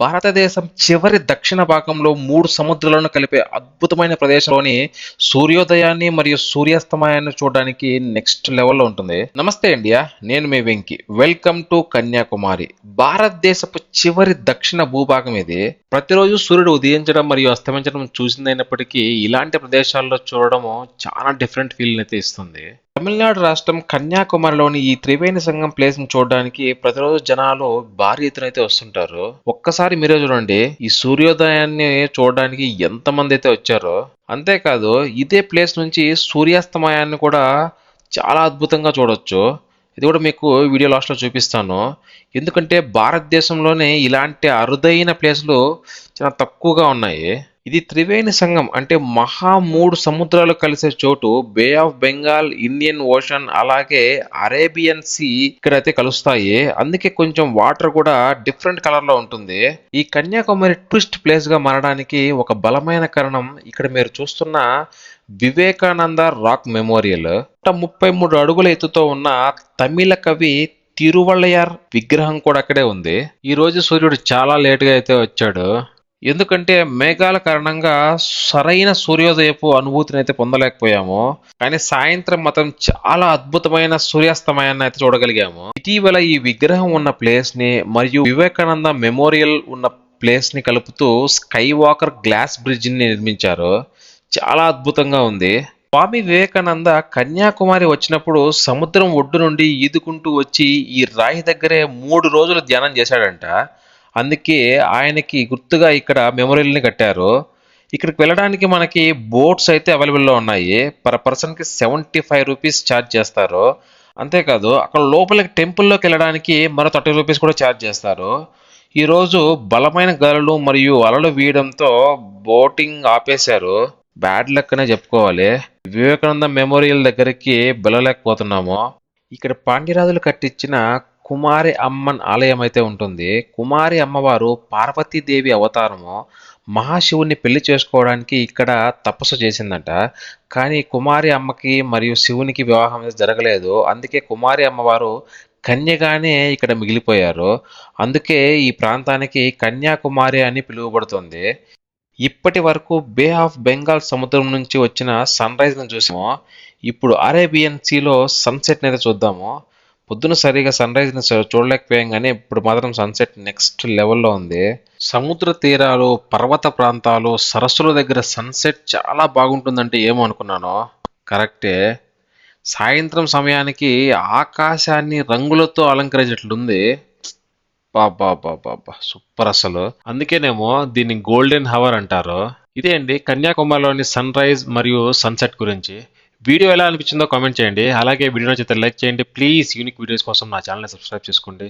భారతదేశం చివరి దక్షిణ భాగంలో 3 సముద్రాలను కలిపే అద్భుతమైన ప్రదేశంలోని సూర్యోదయాన్ని మరియు సూర్యాస్తమయాన్ని చూడడానికి నెక్స్ట్ లెవెల్లో ఉంటుంది. నమస్తే ఇండియా, నేను మీ వెంకి. Welcome to Kanyakumari. భారతదేశపు చివరి దక్షిణ భూభాగం ఇది. ప్రతిరోజు సూర్యుడు ఉదయించడం మరియు అస్తమించడం చూసిందైనప్పటికీ ఇలాంటి ప్రదేశాల్లో చూడడము చాలా డిఫరెంట్ ఫీల్ అయితే ఇస్తుంది. తమిళనాడు రాష్ట్రం కన్యాకుమారిలోని ఈ త్రివేణి సంగం ప్లేస్ ని చూడడానికి ప్రతిరోజు జనాలు భారీ ఎత్తున అయితే వస్తుంటారు. ఒక్కసారి మీరే చూడండి, ఈ సూర్యోదయాన్ని చూడడానికి ఎంతమంది అయితే వచ్చారో. అంతేకాదు ఇదే ప్లేస్ నుంచి సూర్యాస్తమయాన్ని కూడా చాలా అద్భుతంగా చూడొచ్చు. ఇది కూడా మీకు వీడియో లాస్ట్లో చూపిస్తాను. ఎందుకంటే భారతదేశంలోనే ఇలాంటి అరుదైన ప్లేసులు చాలా తక్కువగా ఉన్నాయి. ఇది త్రివేణి సంగం అంటే మహా 3 సముద్రాలు కలిసే చోటు. బే ఆఫ్ బెంగాల్, ఇండియన్ ఓషన్, అలాగే అరేబియన్ సీ ఇక్కడైతే కలుస్తాయి. అందుకే కొంచెం వాటర్ కూడా డిఫరెంట్ కలర్ లో ఉంటుంది. ఈ కన్యాకుమారి టూరిస్ట్ ప్లేస్ గా మారడానికి ఒక బలమైన కారణం ఇక్కడ మీరు చూస్తున్న వివేకానంద రాక్ మెమోరియల్. 33 అడుగుల ఎత్తుతో ఉన్న తమిళ కవి తిరువళ్ళయార్ విగ్రహం కూడా అక్కడే ఉంది. ఈ రోజు సూర్యుడు చాలా లేట్ గా అయితే వచ్చాడు. ఎందుకంటే మేఘాల కారణంగా సరైన సూర్యోదయపు అనుభూతిని అయితే పొందలేకపోయాము. కానీ సాయంత్రం మాత్రం చాలా అద్భుతమైన సూర్యాస్తమయాన్ని అయితే చూడగలిగాము. ఇటీవల ఈ విగ్రహం ఉన్న ప్లేస్ ని మరియు వివేకానంద మెమోరియల్ ఉన్న ప్లేస్ ని కలుపుతూ స్కై వాకర్ గ్లాస్ బ్రిడ్జ్ ని నిర్మించారు. చాలా అద్భుతంగా ఉంది. స్వామి వివేకానంద కన్యాకుమారి వచ్చినప్పుడు సముద్రం ఒడ్డు నుండి ఈదుకుంటూ వచ్చి ఈ రాయి దగ్గరే 3 రోజులు ధ్యానం చేశాడంట. అందుకే ఆయనకి గుర్తుగా ఇక్కడ మెమోరియల్ని కట్టారు. ఇక్కడికి వెళ్ళడానికి మనకి బోట్స్ అయితే అవైలబుల్లో ఉన్నాయి. పర్ పర్సన్కి 75 రూపీస్ ఛార్జ్ చేస్తారు. అంతేకాదు అక్కడ లోపలికి టెంపుల్లోకి వెళ్ళడానికి మరో 30 రూపీస్ కూడా ఛార్జ్ చేస్తారు. ఈరోజు బలమైన గాలులు మరియు అలలు వీయడంతో బోటింగ్ ఆపేశారు. బ్యాడ్ లక్ అనే చెప్పుకోవాలి. వివేకానంద మెమోరియల్ దగ్గరికి వెళ్ళలేకపోతున్నాము. ఇక్కడ పాండ్యరాజులు కట్టించిన కుమారి అమ్మన్ ఆలయం అయితే ఉంటుంది. కుమారి అమ్మవారు పార్వతీదేవి అవతారము. మహాశివుని పెళ్లి చేసుకోవడానికి ఇక్కడ తపస్సు చేసిందంట. కానీ కుమారి అమ్మకి మరియు శివునికి వివాహం జరగలేదు. అందుకే కుమారి అమ్మవారు కన్యగానే ఇక్కడ మిగిలిపోయారు. అందుకే ఈ ప్రాంతానికి కన్యాకుమారి అని పిలువబడుతుంది. ఇప్పటి వరకు బే ఆఫ్ బెంగాల్ సముద్రం నుంచి వచ్చిన సన్ రైజ్ ను చూసాము. ఇప్పుడు అరేబియన్ సీలో సన్సెట్ అయితే చూద్దాము. పొద్దున సరిగా సన్ రైజ్ ని చూడలేకపోయాం, కానీ ఇప్పుడు మాత్రం సన్సెట్ నెక్స్ట్ లెవెల్లో ఉంది. సముద్ర తీరాలు, పర్వత ప్రాంతాలు, సరస్సుల దగ్గర సన్సెట్ చాలా బాగుంటుందంటే ఏమో అనుకున్నాను. కరెక్టే. సాయంత్రం సమయానికి ఆకాశాన్ని రంగులతో అలంకరించేట్లుంది. బాబా బాబా సూపర్ అసలు. అందుకేనేమో దీన్ని గోల్డెన్ హవర్ అంటారు. ఇదే అండి కన్యాకుమారిలోని సన్ రైజ్ మరియు సన్సెట్ గురించి. వీడియో ఎలా అనిపించిందో కామెంట్ చేయండి. అలాగే వీడియో నచ్చితే లైక్ చేయండి. ప్లీజ్ యూనిక్ వీడియోస్ కోసం నా ఛానల్ని సబ్స్క్రైబ్ చేసుకోండి.